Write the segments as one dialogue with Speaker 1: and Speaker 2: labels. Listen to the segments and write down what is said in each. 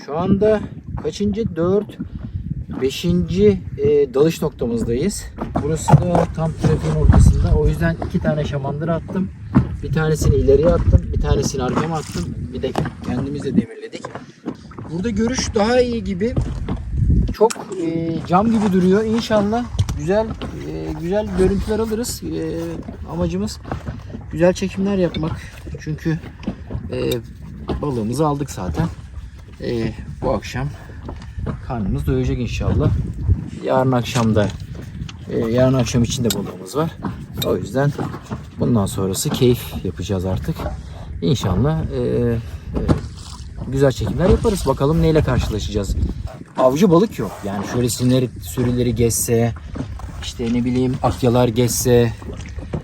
Speaker 1: Şu anda kaçıncı? 4, 5. dalış noktamızdayız. Burası da tam trafiğin ortasında. O yüzden 2 tane şamandıra attım. Bir tanesini ileriye attım. Bir tanesini arkama attım. Bir de kendimiz de demirledik. Burada görüş daha iyi gibi. Çok cam gibi duruyor. İnşallah güzel görüntüler alırız. Amacımız güzel çekimler yapmak. Çünkü balığımızı aldık zaten. Bu akşam karnımız doyacak inşallah. Yarın akşam için de balığımız var. O yüzden bundan sonrası keyif yapacağız artık. İnşallah güzel çekimler yaparız. Bakalım neyle karşılaşacağız. Avcı balık yok. Yani şöyle sürüleri gezse, işte ne bileyim akyalar gezse,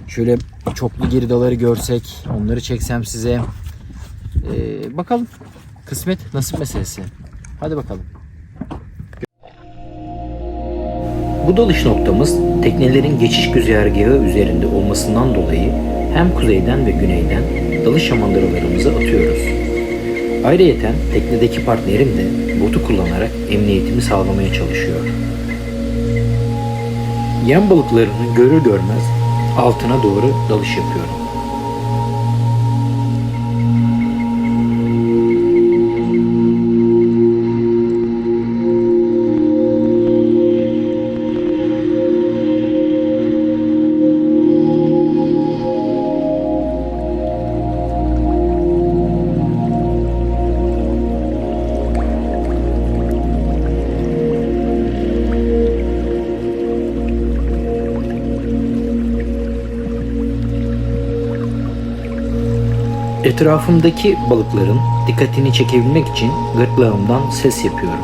Speaker 1: şöyle çoklu giridaları görsek, onları çeksem size. Bakalım. Kısmet, nasip meselesi. Hadi bakalım.
Speaker 2: Bu dalış noktamız teknelerin geçiş güzergahı üzerinde olmasından dolayı hem kuzeyden ve güneyden dalış şamandıralarımızı atıyoruz. Ayrıyeten teknedeki partnerim de botu kullanarak emniyetimi sağlamaya çalışıyor. Yem balıklarını görür görmez altına doğru dalış yapıyorum. Etrafımdaki balıkların dikkatini çekebilmek için gırtlağımdan ses yapıyorum.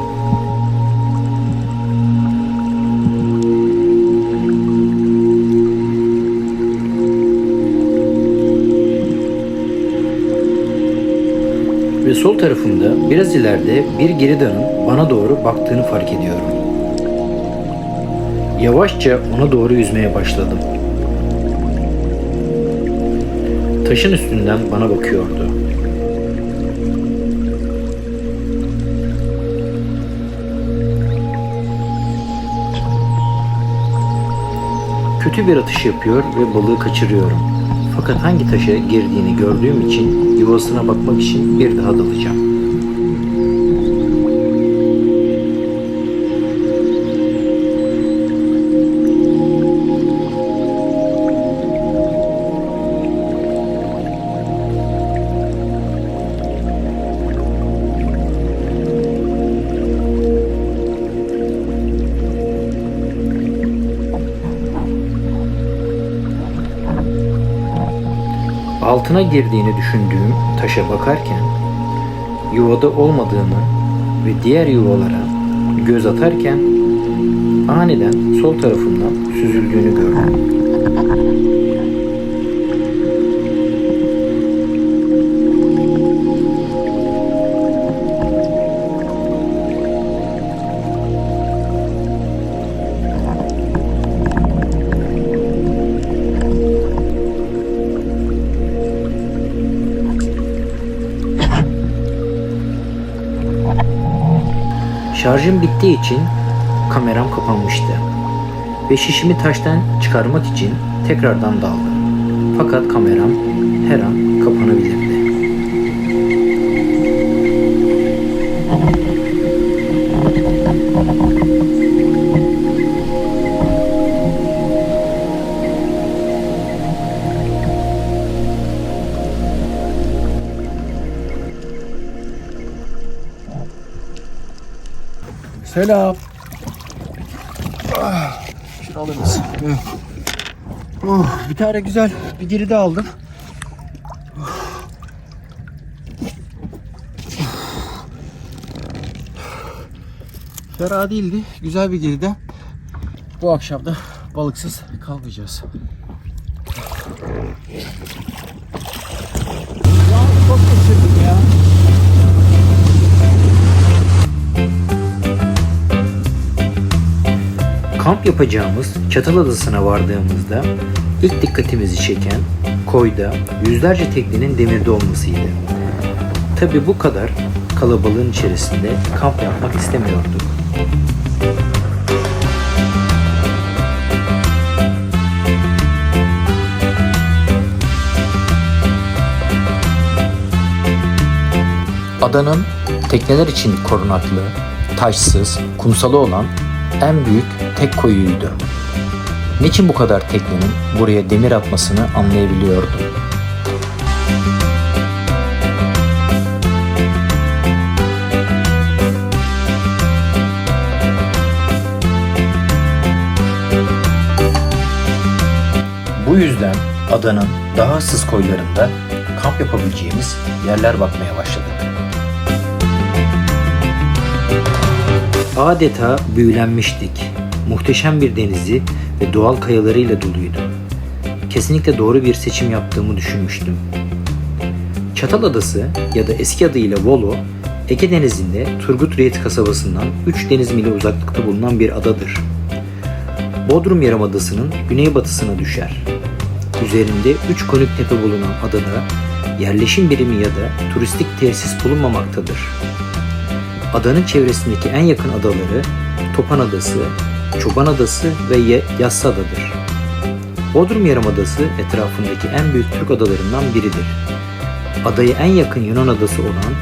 Speaker 2: Ve sol tarafımda biraz ileride bir geridanın bana doğru baktığını fark ediyorum. Yavaşça ona doğru yüzmeye başladım. Taşın üstünden bana bakıyordu. Kötü bir atış yapıyor ve balığı kaçırıyorum. Fakat hangi taşa girdiğini gördüğüm için yuvasına bakmak için bir daha dalacağım. Altına girdiğini düşündüğüm taşa bakarken yuvada olmadığını ve diğer yuvalara göz atarken aniden sol tarafımdan süzüldüğünü gördüm. Şarjım bittiği için kameram kapanmıştı ve şişimi taştan çıkarmak için tekrardan daldım. Fakat kameram her an kapanabilirdi.
Speaker 1: Selam. Şunu alırız. Bir tane güzel bir geride aldım. Fena değildi. Güzel bir geride. Bu akşam da balıksız kalmayacağız. Çok kaçırdım ya.
Speaker 2: Kamp yapacağımız Çatal Adası'na vardığımızda ilk dikkatimizi çeken koyda yüzlerce teknenin demirde olmasıydı. Tabi bu kadar kalabalığın içerisinde kamp yapmak istemiyorduk. Adanın tekneler için korunaklı, taşsız, kumsalı olan en büyük tek koyuydu. Niçin bu kadar teknenin buraya demir atmasını anlayabiliyordum. Bu yüzden adanın daha ıssız koylarında kamp yapabileceğimiz yerler bakmaya başladık. Adeta büyülenmiştik. Muhteşem bir denizi ve doğal kayalarıyla doluydu. Kesinlikle doğru bir seçim yaptığımı düşünmüştüm. Çatal Adası ya da eski adıyla Volo, Ege Denizi'nde Turgut Reis kasabasından 3 deniz mili uzaklıkta bulunan bir adadır. Bodrum Yarımadası'nın güneybatısına düşer. Üzerinde 3 konik tepe bulunan adada yerleşim birimi ya da turistik tesis bulunmamaktadır. Adanın çevresindeki en yakın adaları Topan Adası, Çoban Adası ve Yassıada'dır. Bodrum Yarımadası etrafındaki en büyük Türk adalarından biridir. Adaya en yakın Yunan adası olan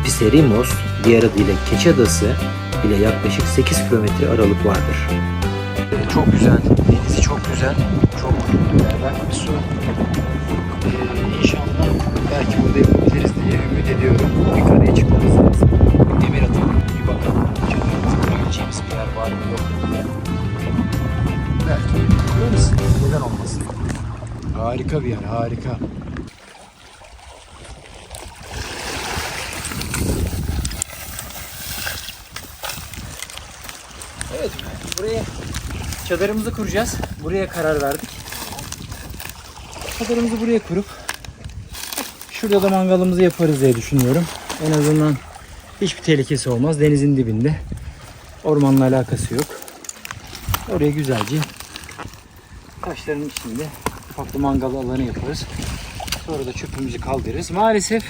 Speaker 2: Piserimos, diğer adıyla Keçi Adası ile yaklaşık 8 kilometre aralık vardır.
Speaker 1: Çok güzel, denizi çok güzel, çok berrak bir su. İnşallah belki burada yapabiliriz diye ümit ediyorum. Yukarıya çıkmamız lazım. Demir atalım, bir bakalım. Çadırımızı kurabileceğimiz bir yer var mı yok mu diye. Belki kurarız. Neden olmasın? Harika bir yer, harika. Evet, buraya çadırımızı kuracağız. Buraya karar verdik. Çadırımızı buraya kurup şurada da mangalımızı yaparız diye düşünüyorum. En azından hiçbir tehlikesi olmaz. Denizin dibinde. Ormanla alakası yok. Oraya güzelce taşların içinde ufak bir mangal alanı yaparız. Sonra da çöpümüzü kaldırırız. Maalesef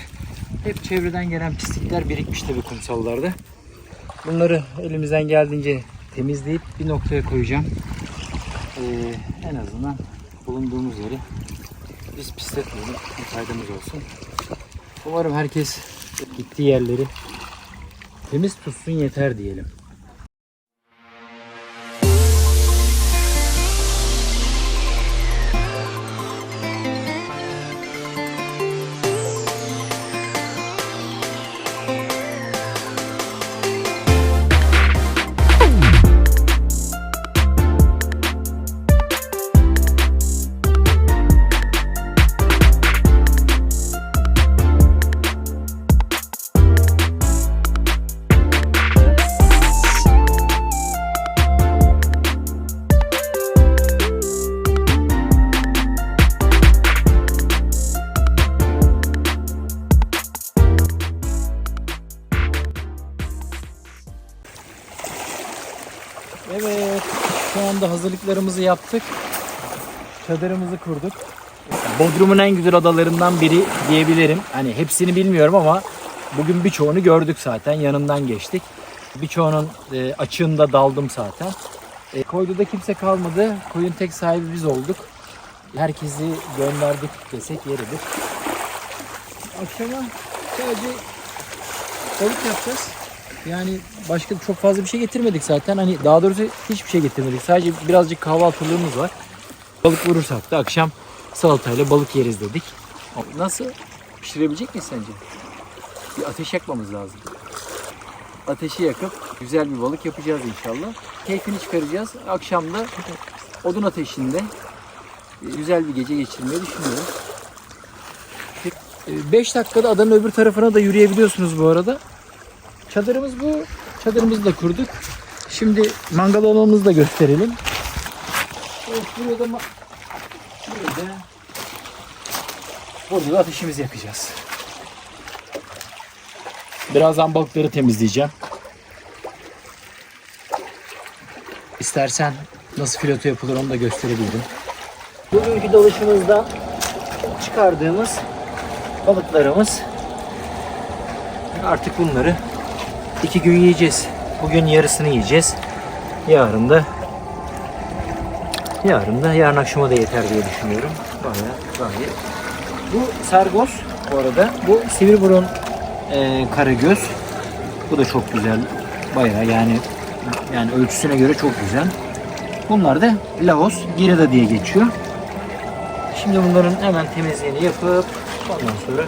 Speaker 1: hep çevreden gelen pislikler birikmiş tabii kumsallarda. Bunları elimizden geldiğince temizleyip bir noktaya koyacağım. En azından bulunduğumuz yeri biz pisletmeyelim. Bir faydamız olsun. Umarım herkes gittiği yerleri temiz tutsun yeter diyelim. Evet, şu anda hazırlıklarımızı yaptık. Çadırımızı kurduk. Bodrum'un en güzel adalarından biri diyebilirim. Hani hepsini bilmiyorum ama bugün birçoğunu gördük zaten. Yanından geçtik. Birçoğunun açığında daldım zaten. Koyda da kimse kalmadı. Koyun tek sahibi biz olduk. Herkesi gönderdik desek yeridir. Akşama sadece balık yapacağız. Yani başka çok fazla bir şey getirmedik zaten. Hani daha doğrusu hiçbir şey getirmedik. Sadece birazcık kahvaltılığımız var. Balık vurursak da akşam salatayla balık yeriz dedik. Nasıl? Pişirebilecek miyiz sence? Bir ateş yakmamız lazım. Ateşi yakıp güzel bir balık yapacağız inşallah. Keyfini çıkaracağız. Akşam da odun ateşinde güzel bir gece geçirmeyi düşünüyoruz. 5 dakikada adanın öbür tarafına da yürüyebiliyorsunuz bu arada. Çadırımız bu. Çadırımızı da kurduk. Şimdi mangal alanımızı da gösterelim. Evet, burada da ateşimizi yakacağız. Birazdan balıkları temizleyeceğim. İstersen nasıl fileto yapılır onu da gösterebilirim. Bugünkü dalışımızda çıkardığımız balıklarımız Artık bunları 2 gün yiyeceğiz. Bugün yarısını yiyeceğiz. Yarın akşama da yeter diye düşünüyorum. Gayet. Bu sargoz bu arada. Bu sivriburun karagöz. Bu da çok güzel. Bayağı yani ölçüsüne göre çok güzel. Bunlar da Lahos, Girida diye geçiyor. Şimdi bunların hemen temizliğini yapıp ondan sonra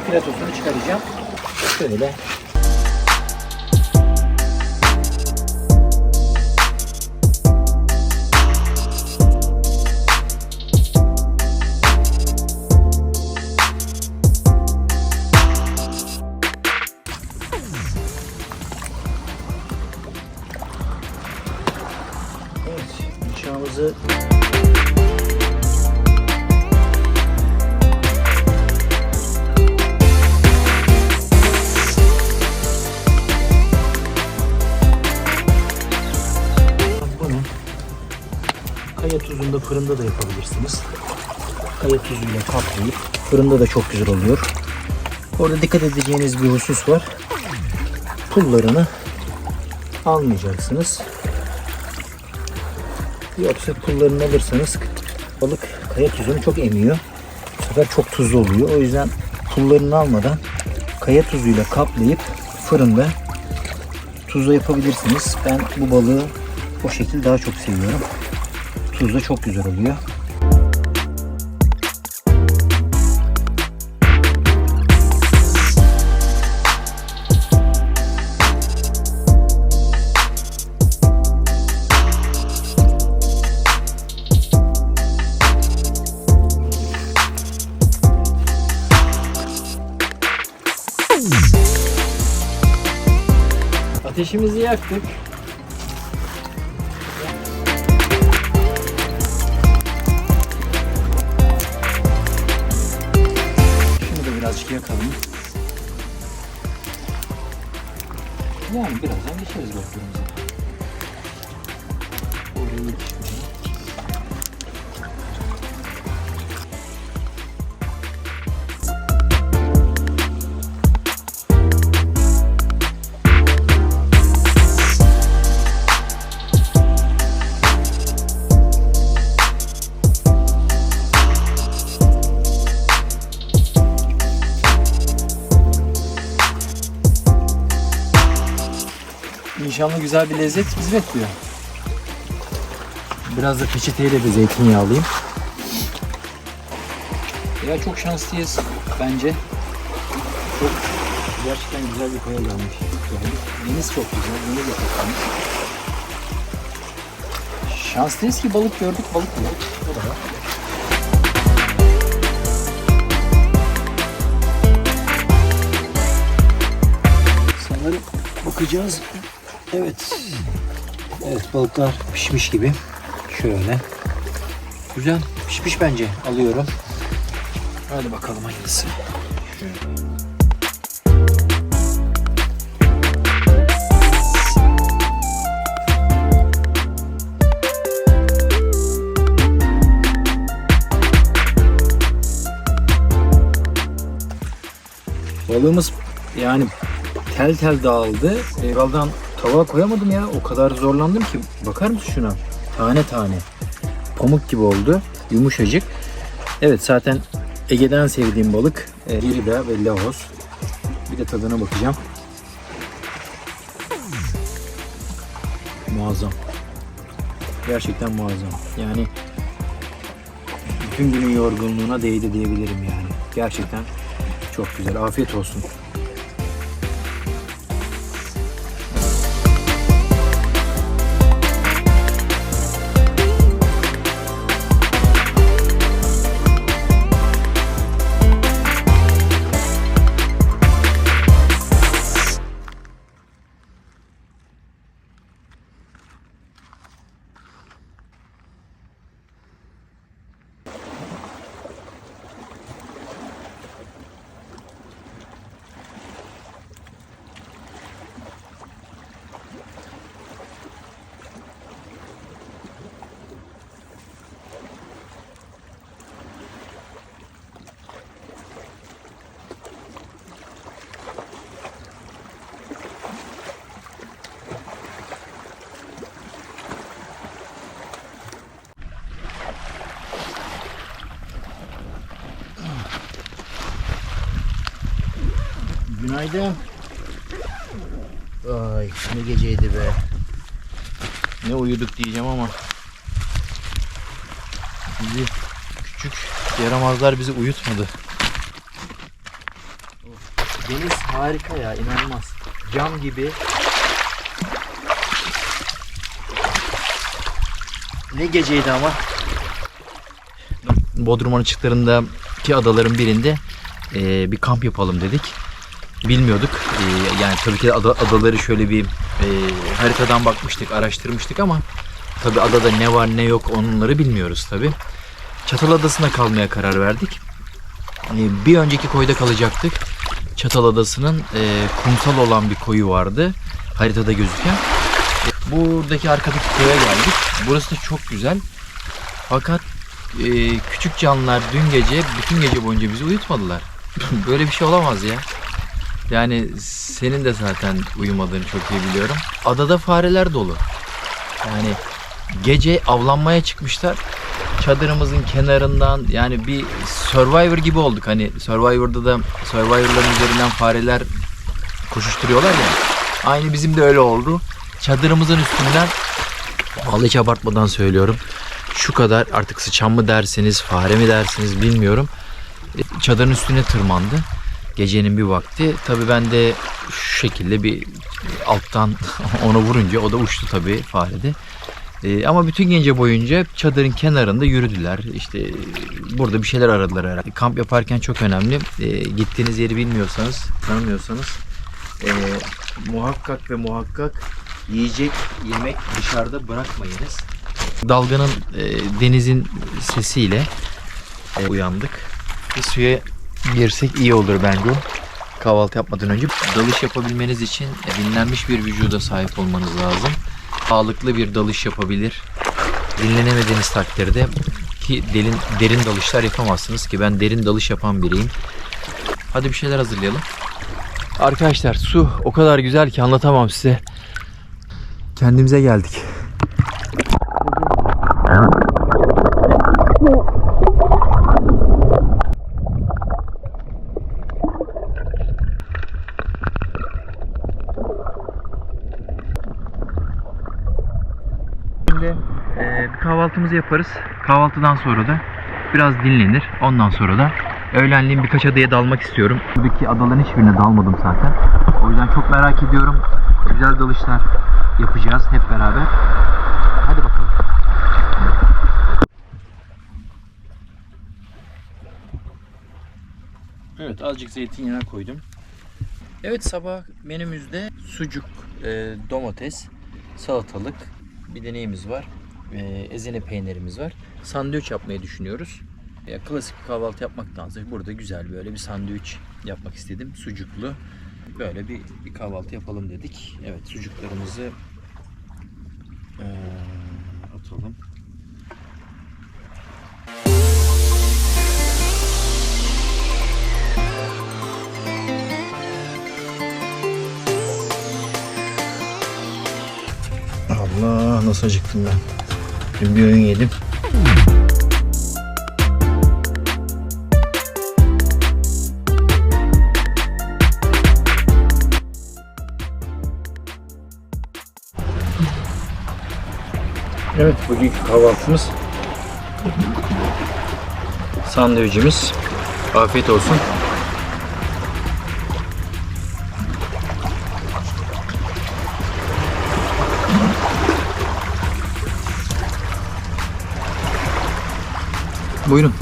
Speaker 1: filetosunu çıkaracağım. Şöyle. Evet, bıçağımızı kaya tuzunda fırında da yapabilirsiniz. Kaya tuzuyla kaplayıp fırında da çok güzel oluyor. Orada dikkat edeceğiniz bir husus var. Pullarını almayacaksınız. Yoksa pullarını alırsanız balık kaya tuzunu çok emiyor. Bu sefer çok tuzlu oluyor. O yüzden pullarını almadan kaya tuzuyla kaplayıp fırında tuzla yapabilirsiniz. Ben bu balığı o şekilde daha çok seviyorum. Tuz da çok güzel oluyor. Ateşimizi yaktık. Şunu da birazcık yakalım. Yani birazdan geçeriz balıklarımıza. İnşallah güzel bir lezzet bizi bekliyor. Biraz da peçeteyle de zeytinyağı alayım. Ya çok şanslıyız bence. Çok gerçekten güzel bir koya gelmiş. Deniz çok güzel, deniz de çok güzel. Şanslıyız ki balık gördük, balık yedik. O da var. Sanırım bakacağız. Evet. Evet, balıklar pişmiş gibi. Şöyle. Güzel. Pişmiş bence. Alıyorum. Hadi bakalım hangisi. Şöyle. Balığımız yani tel tel dağıldı. Eyvaldan tabağa koyamadım ya. O kadar zorlandım ki. Bakar mısın şuna? Tane tane. Pamuk gibi oldu. Yumuşacık. Evet, zaten Ege'den sevdiğim balık. Girida ve Lahos. Bir de tadına bakacağım. Muazzam. Gerçekten muazzam. Yani bütün günün yorgunluğuna değdi diyebilirim yani. Gerçekten çok güzel. Afiyet olsun. Günaydın. Ay ne geceydi be. Ne uyuduk diyeceğim ama bizi küçük yaramazlar bizi uyutmadı. Deniz harika ya, inanılmaz. Cam gibi. Ne geceydi ama. Bodrum açıklarındaki adaların birinde bir kamp yapalım dedik. Bilmiyorduk. Yani tabii ki adaları şöyle bir haritadan bakmıştık, araştırmıştık ama tabii adada ne var ne yok onları bilmiyoruz tabii. Çatal Adası'na kalmaya karar verdik. Bir önceki koyda kalacaktık. Çatal Adası'nın kumsal olan bir koyu vardı. Haritada gözüken. Buradaki arkadaki koya geldik. Burası da çok güzel. Fakat küçük canlılar bütün gece boyunca bizi uyutmadılar. Böyle bir şey olamaz ya. Yani senin de zaten uyumadığını çok iyi biliyorum. Adada fareler dolu. Yani gece avlanmaya çıkmışlar. Çadırımızın kenarından, yani bir Survivor gibi olduk. Hani Survivor'ların üzerinden fareler koşuşturuyorlar ya. Aynı bizim de öyle oldu. Çadırımızın üstünden, vallahi hiç abartmadan söylüyorum, şu kadar, artık sıçan mı dersiniz, fare mi dersiniz bilmiyorum, çadırın üstüne tırmandı gecenin bir vakti. Tabii ben de şu şekilde bir alttan ona vurunca o da uçtu tabii, farede. Ama bütün gece boyunca çadırın kenarında yürüdüler. İşte burada bir şeyler aradılar herhalde. Kamp yaparken çok önemli. Gittiğiniz yeri bilmiyorsanız, tanımıyorsanız muhakkak ve muhakkak yiyecek, yemek dışarıda bırakmayınız. Dalganın, denizin sesiyle uyandık. Bir suya girsek iyi olur bence. Kahvaltı yapmadan önce. Dalış yapabilmeniz için dinlenmiş bir vücuda sahip olmanız lazım. Sağlıklı bir dalış yapabilir. Dinlenemediğiniz takdirde ki derin dalışlar yapamazsınız ki ben derin dalış yapan biriyim. Hadi bir şeyler hazırlayalım. Arkadaşlar su o kadar güzel ki anlatamam size. Kendimize geldik. Şimdi kahvaltımızı yaparız. Kahvaltıdan sonra da biraz dinlenir. Ondan sonra da öğlenleyin birkaç adaya dalmak istiyorum. Buradaki adaların hiçbirine dalmadım zaten. O yüzden çok merak ediyorum. Güzel dalışlar yapacağız hep beraber. Hadi bakalım. Evet, azıcık zeytinyağı koydum. Evet, sabah menümüzde sucuk, domates, salatalık, bir de neyimiz var? Ezine peynirimiz var. Sandviç yapmayı düşünüyoruz. Klasik bir kahvaltı yapmaktansa burada güzel böyle bir sandviç yapmak istedim. Sucuklu. Böyle bir kahvaltı yapalım dedik. Evet, sucuklarımızı atalım. Allah, nasıl acıktım ben. Dün bir öğün yedim. Evet, bugünkü kahvaltımız, sandviçimiz. Afiyet olsun. Buyurun.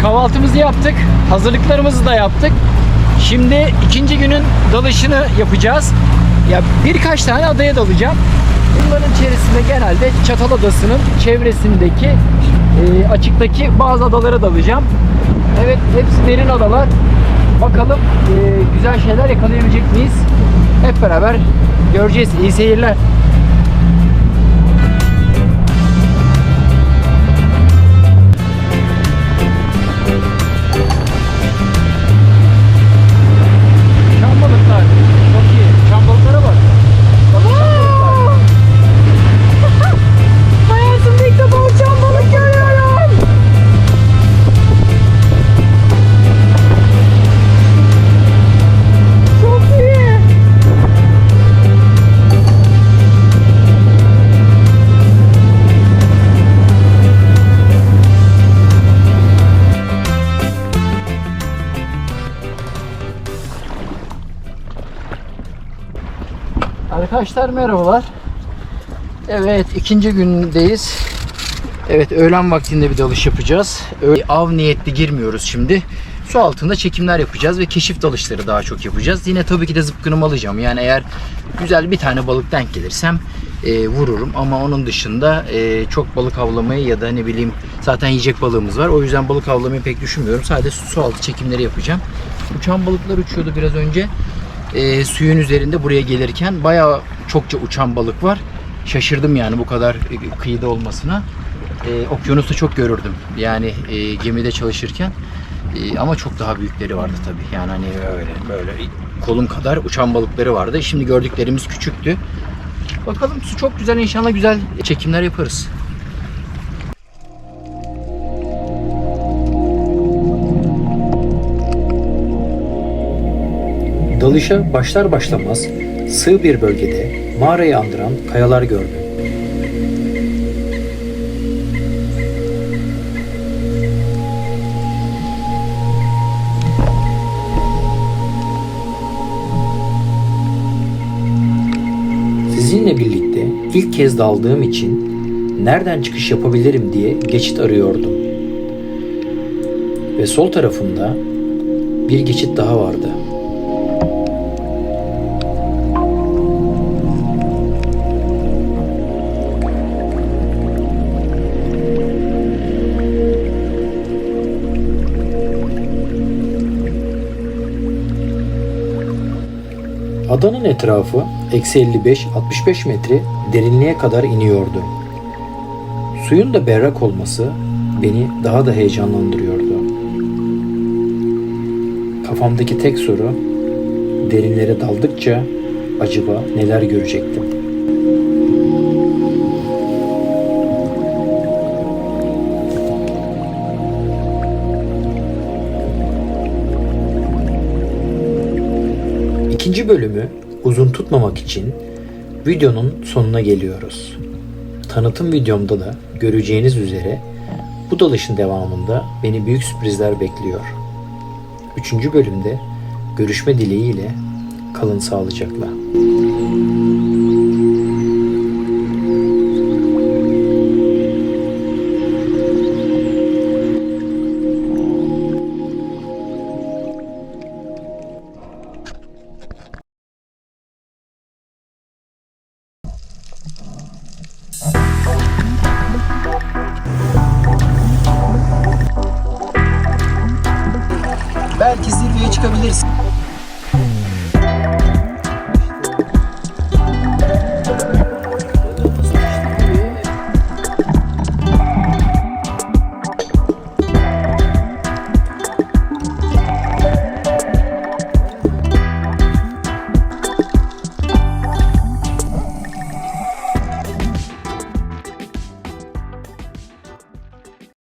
Speaker 1: kahvaltımızı yaptık. Hazırlıklarımızı da yaptık. Şimdi ikinci günün dalışını yapacağız. Ya birkaç tane adaya dalacağım. Bunların içerisinde genelde Çataladası'nın çevresindeki açıktaki bazı adalara dalacağım. Evet, hepsi derin adalar. Bakalım güzel şeyler yakalayabilecek miyiz? Hep beraber göreceğiz. İyi seyirler. Çam balıklar. Çok iyi. Çam balıklara bak. Bak, çam balıklar.
Speaker 3: Hayatımda ilk defa uçan balık görüyorum. Çok iyi.
Speaker 1: Arkadaşlar merhabalar. Evet, ikinci gündeyiz. Evet, öğlen vaktinde bir dalış yapacağız. Av niyetli girmiyoruz şimdi. Su altında çekimler yapacağız ve keşif dalışları daha çok yapacağız. Yine tabii ki de zıpkınımı alacağım. Yani eğer güzel bir tane balık denk gelirsem vururum. Ama onun dışında çok balık avlamayı ya da ne bileyim, zaten yiyecek balığımız var. O yüzden balık avlamayı pek düşünmüyorum. Sadece su altı çekimleri yapacağım. Uçan balıklar uçuyordu biraz önce. Suyun üzerinde buraya gelirken bayağı çokça uçan balık var. Şaşırdım yani bu kadar kıyıda olmasına. Okyanusta çok görürdüm yani gemide çalışırken. Ama çok daha büyükleri vardı tabii. Yani hani böyle kolum kadar uçan balıkları vardı. Şimdi gördüklerimiz küçüktü. Bakalım, su çok güzel, inşallah güzel çekimler yaparız.
Speaker 2: Dalışa başlar başlamaz sığ bir bölgede mağarayı andıran kayalar gördüm. Sizinle birlikte ilk kez daldığım için nereden çıkış yapabilirim diye geçit arıyordum. Ve sol tarafımda bir geçit daha vardı. Adanın etrafı eksi 55-65 metre derinliğe kadar iniyordu. Suyun da berrak olması beni daha da heyecanlandırıyordu. Kafamdaki tek soru, derinlere daldıkça acaba neler görecektim? İkinci bölümü uzun tutmamak için videonun sonuna geliyoruz. Tanıtım videomda da göreceğiniz üzere bu dalışın devamında beni büyük sürprizler bekliyor. Üçüncü bölümde görüşme dileğiyle kalın sağlıcakla.
Speaker 1: Belki zirveye çıkabiliriz.